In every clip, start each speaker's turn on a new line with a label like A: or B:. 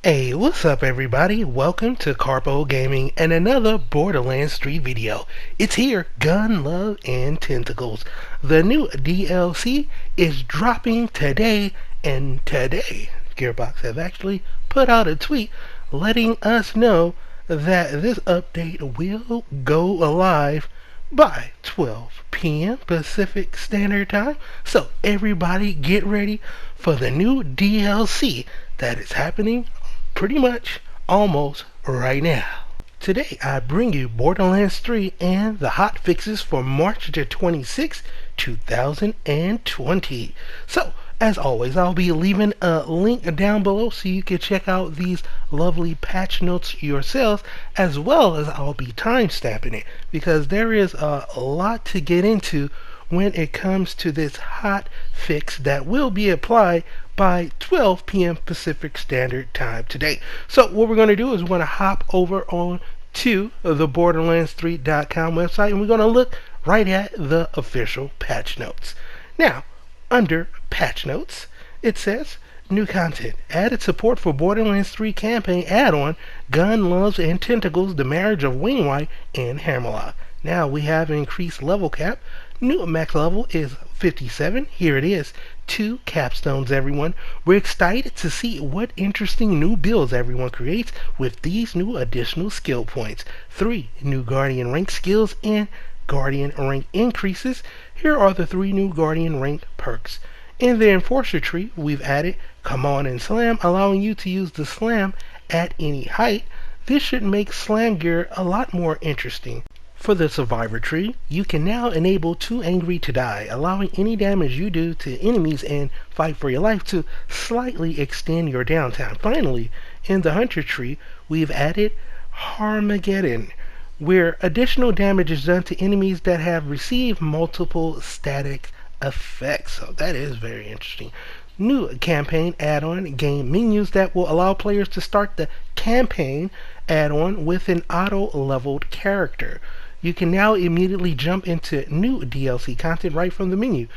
A: Hey, what's up everybody? Welcome to Karpo Gaming and another Borderlands 3 video. It's here, Gun, Love, and Tentacles. The new DLC is dropping today, and today Gearbox have actually put out a tweet letting us know that this update will go live by 12 p.m. Pacific Standard Time. So everybody get ready for the new DLC that is happening pretty much almost right now. Today I bring you Borderlands 3 and the hot fixes for March the 26th, 2020. So, as always, I'll be leaving a link down below so you can check out these lovely patch notes yourselves, as well as I'll be time-stamping it because there is a lot to get into when it comes to this hot fix that will be applied by 12 p.m. Pacific Standard Time today. So what we're going to do is we're going to hop over on to the Borderlands3.com website and we're going to look right at the official patch notes. Now, under patch notes, it says new content. Added support for Borderlands 3 campaign add-on, Gun, Loves, and Tentacles, the Marriage of Wainwright and Hammerlock. Now we have increased level cap. New max level is 57. Here it is. 2 capstones, everyone. We're excited to see what interesting new builds everyone creates with these new additional skill points. 3 new Guardian rank skills and Guardian rank increases. Here are the 3 new Guardian rank perks. In the Enforcer tree, we've added Come On and Slam, allowing you to use the slam at any height. This should make slam gear a lot more interesting. For the Survivor tree, you can now enable Too Angry to Die, allowing any damage you do to enemies and fight for your life to slightly extend your downtime. Finally, in the Hunter tree, we've added Harmageddon, where additional damage is done to enemies that have received multiple static effects. So that is very interesting. New campaign add-on game menus that will allow players to start the campaign add-on with an auto-leveled character. You can now immediately jump into new DLC content right from the menu.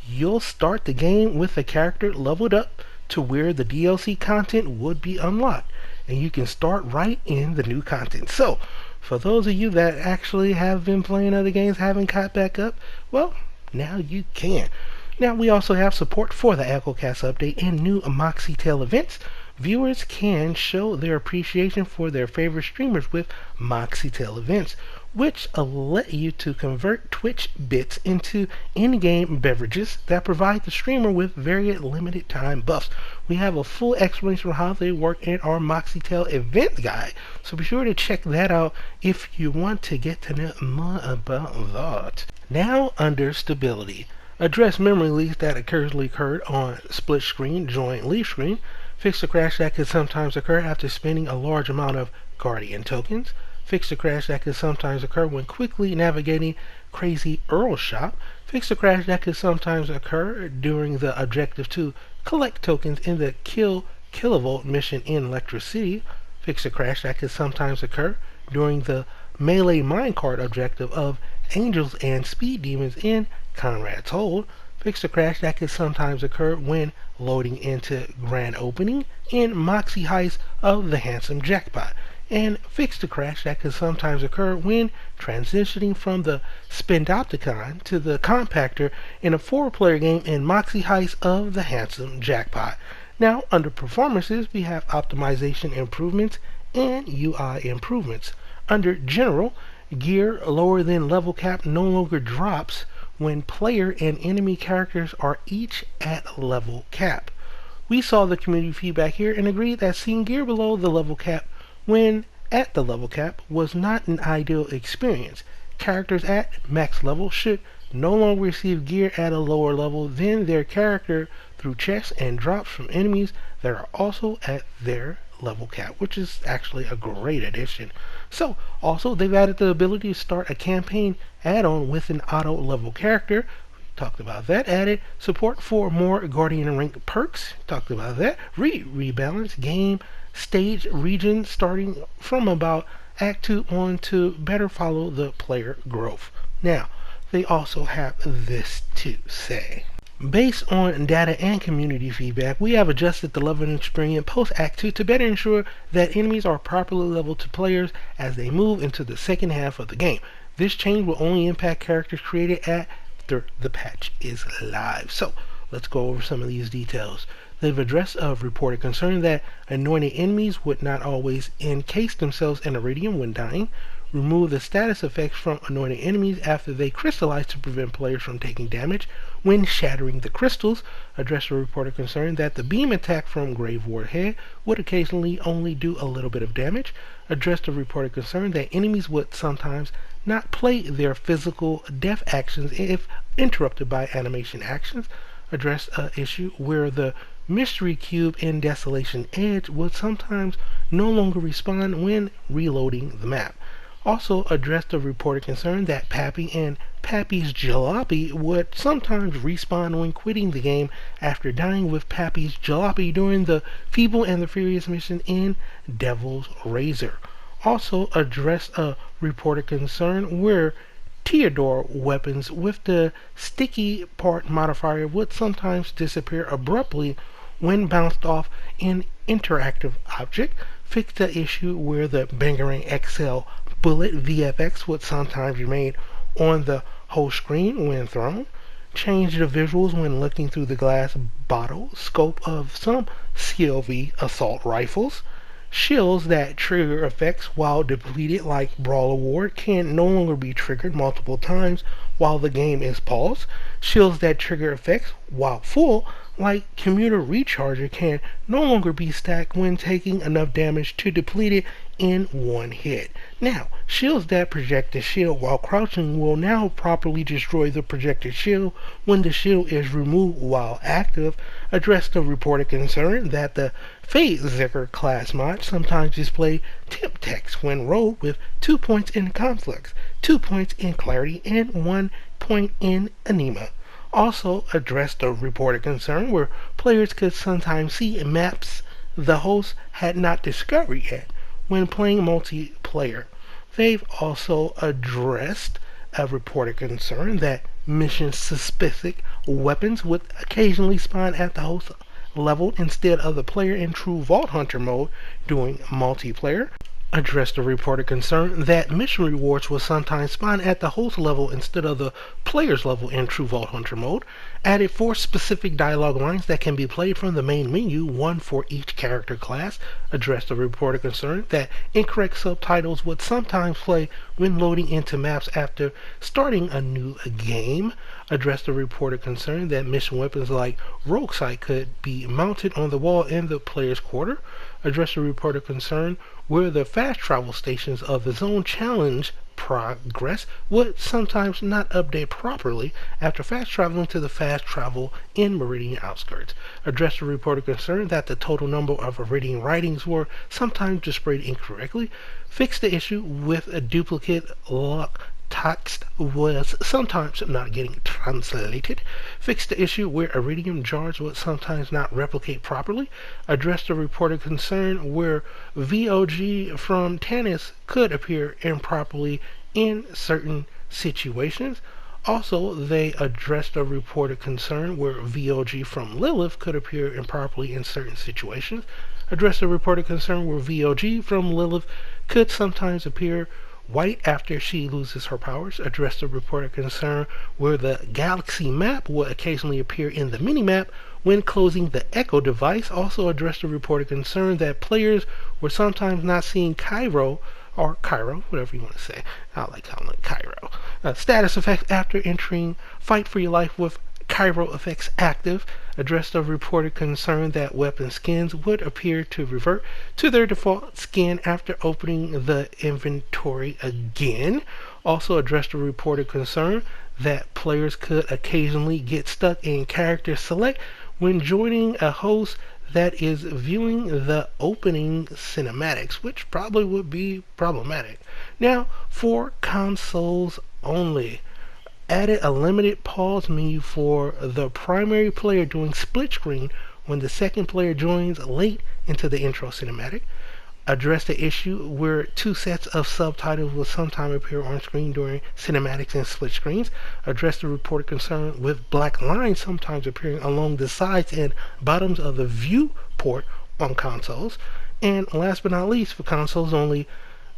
A: You'll start the game with a character leveled up to where the DLC content would be unlocked, and you can start right in the new content. So, for those of you that actually have been playing other games, haven't caught back up, well, now you can. Now we also have support for the ECHOcast update and new Moxxtail Events. Viewers can show their appreciation for their favorite streamers with Moxxtail Events, which let you to convert Twitch bits into in-game beverages that provide the streamer with very limited time buffs. We have a full explanation of how they work in our Moxxtail event guide, so be sure to check that out if you want to get to know more about that. Now under stability, address memory leaks that occurred on split screen, join leave screen, fix the crash that could sometimes occur after spending a large amount of Guardian tokens, fix the crash that could sometimes occur when quickly navigating Crazy Earl Shop, fix the crash that could sometimes occur during the objective to collect tokens in the Kilovolt mission in Electric City, fix the crash that could sometimes occur during the melee minecart objective of Angels and Speed Demons in Conrad's Hold, fix the crash that could sometimes occur when loading into Grand Opening in Moxie Heist of the Handsome Jackpot, and fix the crash that could sometimes occur when transitioning from the Spendopticon to the Compactor in a 4-player game in Moxie Heist of the Handsome Jackpot. Now, under Performances, we have Optimization Improvements and UI Improvements. Under General, gear lower than level cap no longer drops when player and enemy characters are each at level cap. We saw the community feedback here and agreed that seeing gear below the level cap when at the level cap was not an ideal experience. Characters at max level should no longer receive gear at a lower level than their character through chests and drops from enemies that are also at their level cap, which is actually a great addition. So, also, they've added the ability to start a campaign add-on with an auto-level character. We talked about that. Added support for more Guardian rank perks. Talked about that. Rebalance game stage region starting from about Act 2 on to better follow the player growth. Now, they also have this to say. Based on data and community feedback, we have adjusted the leveling experience post Act 2 to better ensure that enemies are properly leveled to players as they move into the second half of the game. This change will only impact characters created after the patch is live. So, let's go over some of these details. They've addressed a reported concern that anointed enemies would not always encase themselves in iridium when dying. Remove the status effects from anointed enemies after they crystallize to prevent players from taking damage when shattering the crystals. Address the reported concern that the beam attack from Grave Ward Head would occasionally only do a little bit of damage. Address the reported concern that enemies would sometimes not play their physical death actions if interrupted by animation actions. Address an issue where the Mystery Cube in Desolation Edge would sometimes no longer respawn when reloading the map. Also addressed the reported concern that Pappy and Pappy's Jalopy would sometimes respawn when quitting the game after dying with Pappy's Jalopy during the Feeble and the Furious mission in Devil's Razor. Also addressed a reported concern where Theodore weapons with the sticky part modifier would sometimes disappear abruptly when bounced off an interactive object. Fixed the issue where the Bangarang XL bullet VFX would sometimes remain on the whole screen when thrown. Change the visuals when looking through the glass bottle scope of some CLV assault rifles. Shields that trigger effects while depleted, like Brawl Award, can no longer be triggered multiple times while the game is paused. Shields that trigger effects while full, like Commuter Recharger, can no longer be stacked when taking enough damage to deplete it in one hit. Now, shields that project the shield while crouching will now properly destroy the projected shield when the shield is removed while active. Address the reported concern that the Fade Zicker class mod sometimes display tip text when rolled with 2 points in conflicts, 2 points in clarity, and 1 point in anima. Also addressed the reported concern where players could sometimes see maps the host had not discovered yet when playing multiplayer. They've also addressed a reported concern that mission-specific weapons would occasionally spawn at the host level instead of the player in true Vault Hunter mode during multiplayer. Addressed the reported concern that mission rewards will sometimes spawn at the host level instead of the player's level in true Vault Hunter mode. Added 4 specific dialogue lines that can be played from the main menu, 1 for each character class. Addressed the reported concern that incorrect subtitles would sometimes play when loading into maps after starting a new game. Addressed the reported concern that mission weapons like Rogue Sight could be mounted on the wall in the player's quarter. Addressed the reported concern where the fast travel stations of the zone challenge progress would sometimes not update properly after fast traveling to the fast travel in Meridian outskirts. Addressed the reported concern that the total number of Meridian writings were sometimes displayed incorrectly. Fixed the issue with a duplicate lock text was sometimes not getting translated. Fixed the issue where iridium jars would sometimes not replicate properly. Addressed the reported concern where VOG from Tannis could appear improperly in certain situations. Also, they addressed a reported concern where VOG from Lilith could appear improperly in certain situations. Addressed a reported concern where VOG from Lilith could sometimes appear white after she loses her powers. Addressed a reported concern where the galaxy map will occasionally appear in the minimap when closing the Echo device. Also addressed a reported concern that players were sometimes not seeing Cairo, or Cairo, whatever you want to say. I like calling it Cairo. Status effects after entering Fight for Your Life with Cairo effects active. Addressed a reported concern that weapon skins would appear to revert to their default skin after opening the inventory again. Also addressed a reported concern that players could occasionally get stuck in character select when joining a host that is viewing the opening cinematics, which probably would be problematic. Now, for consoles only. Added a limited pause menu for the primary player doing split screen when the second player joins late into the intro cinematic. Address the issue where two sets of subtitles will sometimes appear on screen during cinematics and split screens. Address the reported concern with black lines sometimes appearing along the sides and bottoms of the viewport on consoles. And last but not least, for consoles only,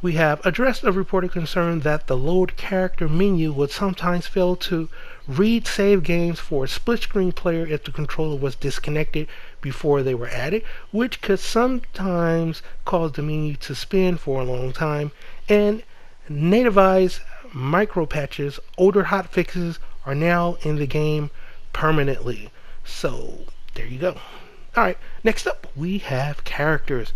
A: we have addressed a reported concern that the load character menu would sometimes fail to read save games for a split screen player if the controller was disconnected before they were added, which could sometimes cause the menu to spin for a long time. And nativized micro patches, older hotfixes, are now in the game permanently. So there you go. Alright, next up we have characters.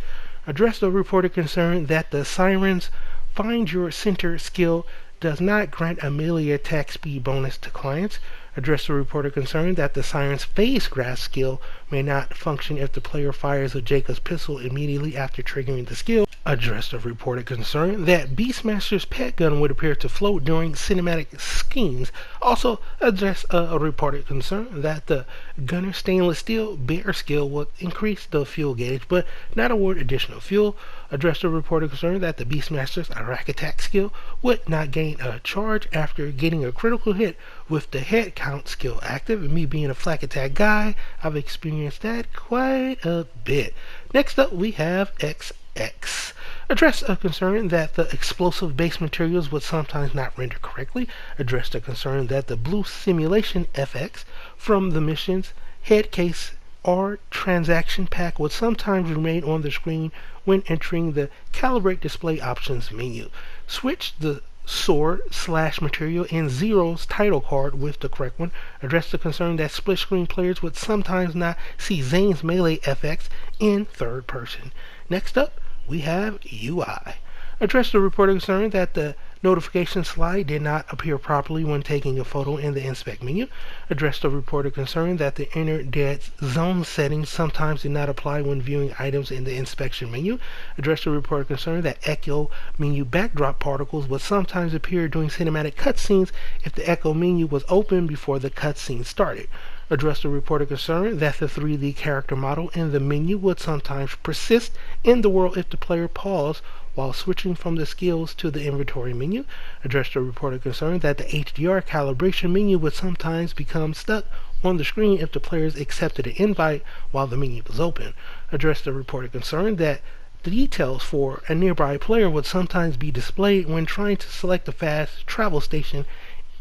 A: Address the reported concern that the Siren's Find Your Center skill does not grant a melee attack speed bonus to clients. Address the reported concern that the Siren's Phase Grasp skill may not function if the player fires a Jacob's pistol immediately after triggering the skill. Address the reported concern that Beastmaster's pet gun would appear to float during cinematic scenes. Also, address a reported concern that the Gunner's Stainless Steel Bear skill would increase the fuel gauge but not award additional fuel. Address the reported concern that the Beastmaster's Rack Attack skill would not gain a charge after getting a critical hit with the head count skill active. And me being a flak attack guy, I've experienced that quite a bit. Next up we have XX. Address a concern that the explosive base materials would sometimes not render correctly. Address the concern that the blue simulation FX from the mission's head case or transaction pack would sometimes remain on the screen when entering the Calibrate Display Options menu. Switch the sword / material in Zero's title card with the correct one. Address the concern that split screen players would sometimes not see Zane's melee FX in third person. Next up we have UI. Address the reported concern that the notification slide did not appear properly when taking a photo in the inspect menu. Address the reported concern that the inner dead zone settings sometimes did not apply when viewing items in the inspection menu. Address the reported concern that echo menu backdrop particles would sometimes appear during cinematic cutscenes if the echo menu was open before the cutscene started. Address the reported concern that the 3D character model in the menu would sometimes persist in the world if the player paused while switching from the skills to the inventory menu. Address the reported concern that the HDR calibration menu would sometimes become stuck on the screen if the players accepted an invite while the menu was open. Address the reported concern that the details for a nearby player would sometimes be displayed when trying to select a fast travel station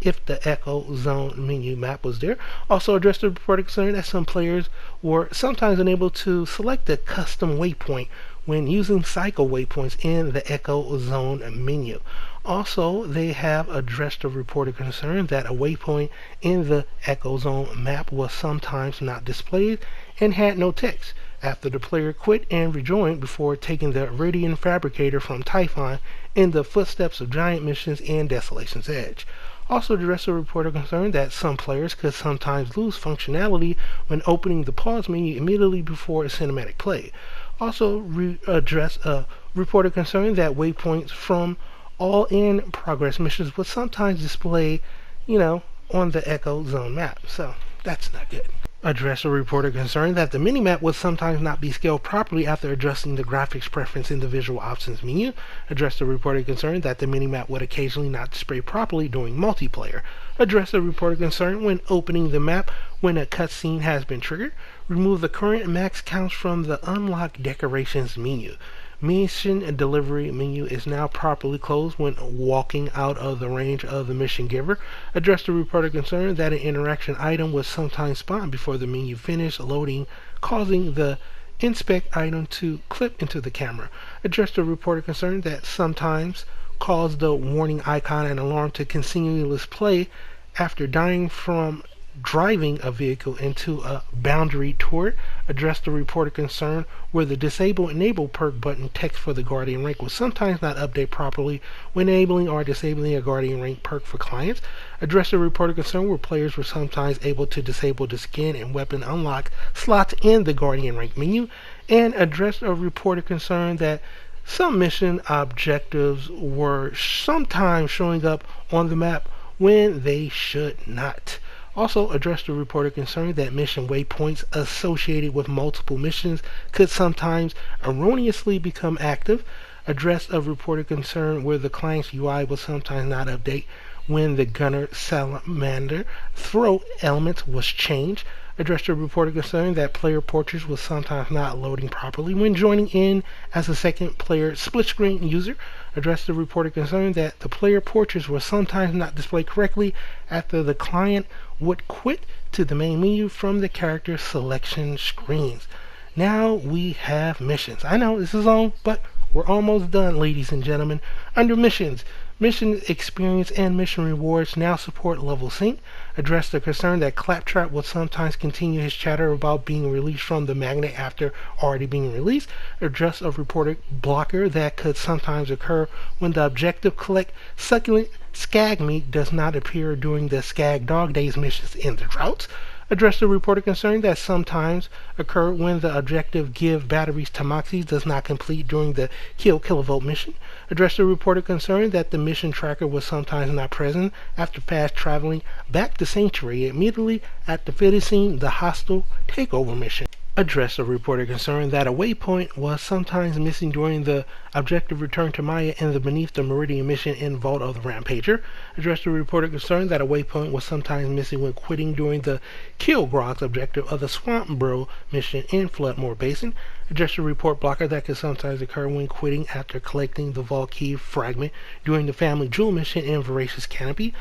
A: if the Echo Zone menu map was there. Also address the reported concern that some players were sometimes unable to select a custom waypoint when using cycle waypoints in the Echo Zone menu. Also, they have addressed the reported concern that a waypoint in the Echo Zone map was sometimes not displayed and had no text after the player quit and rejoined before taking the Iridian Fabricator from Typhon in the Footsteps of Giant missions in Desolation's Edge. Also address the reported concern that some players could sometimes lose functionality when opening the pause menu immediately before a cinematic play. Also address a reported concern that waypoints from all in progress missions would sometimes display, on the Echo Zone map. So that's not good. Address a reported concern that the minimap would sometimes not be scaled properly after adjusting the graphics preference in the visual options menu. Address the reported concern that the minimap would occasionally not display properly during multiplayer. Address the reported concern when opening the map when a cutscene has been triggered. Remove the current max counts from the Unlock Decorations menu. Mission delivery menu is now properly closed when walking out of the range of the mission giver. Address the reported concern that an interaction item was sometimes spawned before the menu finished loading, causing the inspect item to clip into the camera. Address the reported concern that sometimes caused the warning icon and alarm to continuously play after dying from driving a vehicle into a boundary turret. Address the reported concern where the disable enable perk button text for the guardian rank was sometimes not updated properly when enabling or disabling a guardian rank perk for clients. Address the reported concern where players were sometimes able to disable the skin and weapon unlock slots in the guardian rank menu. And address a reported concern that some mission objectives were sometimes showing up on the map when they should not. Also, address the reported concern that mission waypoints associated with multiple missions could sometimes erroneously become active. Address of reported concern where the client's UI will sometimes not update when the gunner salamander throw element was changed. Address the reported concern that player portraits was sometimes not loading properly when joining in as a second player split screen user. Address the reported concern that the player portraits were sometimes not displayed correctly after the client would quit to the main menu from the character selection screens. Now we have missions. I know this is long, but we're almost done, ladies and gentlemen. Under missions, mission experience and mission rewards now support level sync. Address the concern that Claptrap will sometimes continue his chatter about being released from the magnet after already being released. Address a reported blocker that could sometimes occur when the objective collect succulent skag meat does not appear during the Skag Dog Days missions in the droughts. Address the reported concern that sometimes occur when the objective give batteries to Moxxies does not complete during the kill kilovolt mission. Address the reported concern that the mission tracker was sometimes not present after fast traveling back to Sanctuary immediately after finishing the hostile takeover mission. Address the reported concern that a waypoint was sometimes missing during the objective return to Maya in the Beneath the Meridian mission in Vault of the Rampager. Address the reported concern that a waypoint was sometimes missing when quitting during the Kill Grog's objective of the Swamp Bro mission in Floodmore Basin. Address the report blocker that could sometimes occur when quitting after collecting the Vault Key fragment during the Family Jewel mission in Voracious Canopy.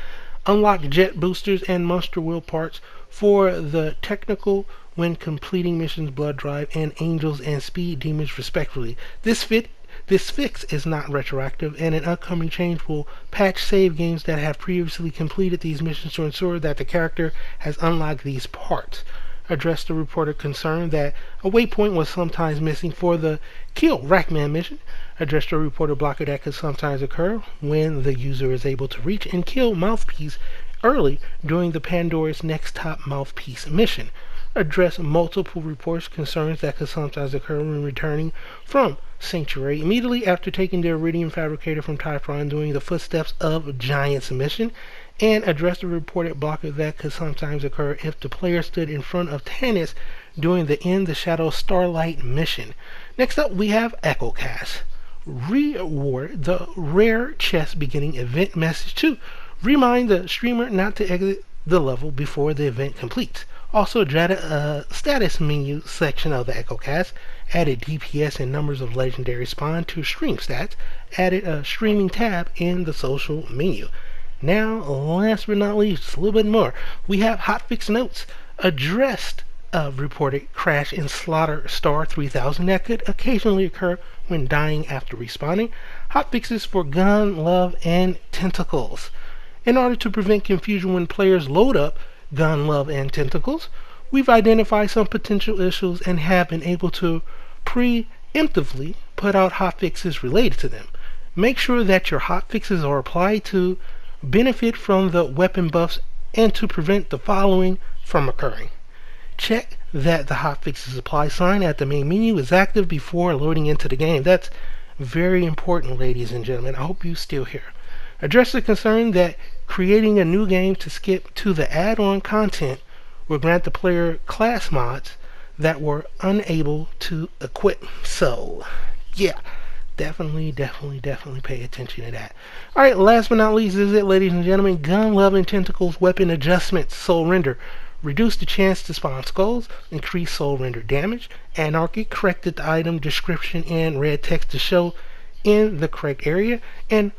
A: Unlock jet boosters and monster wheel parts for the technical when completing missions Blood Drive and Angels and Speed Demons respectively. This fix is not retroactive, and an upcoming change will patch save games that have previously completed these missions to ensure that the character has unlocked these parts. Address the reported concern that a waypoint was sometimes missing for the Kill Rackman mission. Address the reported blocker that could sometimes occur when the user is able to reach and kill Mouthpiece early during the Pandora's Next Top Mouthpiece mission. Address multiple reports concerns that could sometimes occur when returning from Sanctuary immediately after taking the Iridium Fabricator from Typhon during the Footsteps of Giants mission, and address the reported blocker that could sometimes occur if the player stood in front of Tannis during the In the Shadow Starlight mission. Next up, we have ECHOcast. Reward the rare chest beginning event message to remind the streamer not to exit the level before the event completes. Also added a status menu section of the ECHOcast, added DPS and numbers of legendary spawn to stream stats, added a streaming tab in the social menu. Now, last but not least, a little bit more, we have hotfix notes. Addressed a reported crash in Slaughter Star 3000 that could occasionally occur when dying after respawning. Hotfixes for Gun, Love, and Tentacles. In order to prevent confusion when players load up Gun, Love, and Tentacles, we've identified some potential issues and have been able to preemptively put out hotfixes related to them. Make sure that your hotfixes are applied to benefit from the weapon buffs and to prevent the following from occurring. Check that the hotfixes apply sign at the main menu is active before loading into the game. That's very important, ladies and gentlemen. I hope you still here. Address the concern that creating a new game to skip to the add-on content will grant the player class mods that were unable to equip. So, yeah, definitely pay attention to that. Alright, last but not least is it, ladies and gentlemen. Gun, Love, and Tentacles weapon adjustments. Soul Render. Reduce the chance to spawn skulls. Increase soul render damage. Anarchic. Corrected the item description and red text to show in the correct area. And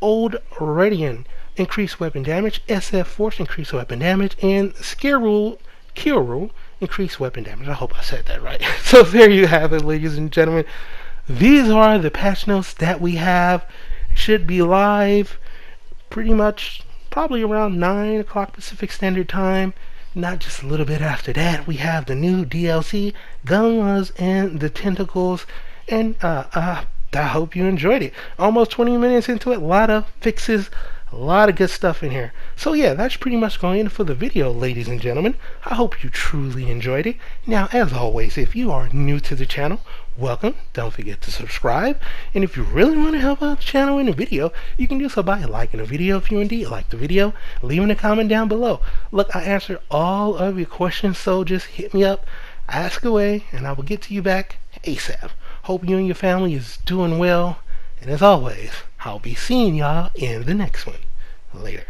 A: Old Radian. Increase weapon damage. SF Force. Increase weapon damage. And Scare Rule. Kill Rule. Increase weapon damage. I hope I said that right. So there you have it, ladies and gentlemen. These are the patch notes that we have. Should be live pretty much probably around 9 o'clock Pacific Standard Time. Not just a little bit after that. We have the new DLC, Gunlas and the Tentacles. And I hope you enjoyed it. Almost 20 minutes into it. A lot of fixes, A lot of good stuff in here. So yeah, that's pretty much going in for the video, ladies and gentlemen. I hope you truly enjoyed it. Now, as always, if you are new to the channel, welcome. Don't forget to subscribe. And if you really want to help out the channel in the video, you can do so by liking the video if you indeed like the video, leaving a comment down below. Look, I answer all of your questions, so just hit me up, ask away, and I will get to you back ASAP. Hope you and your family is doing well. And as always, I'll be seeing y'all in the next one. Later.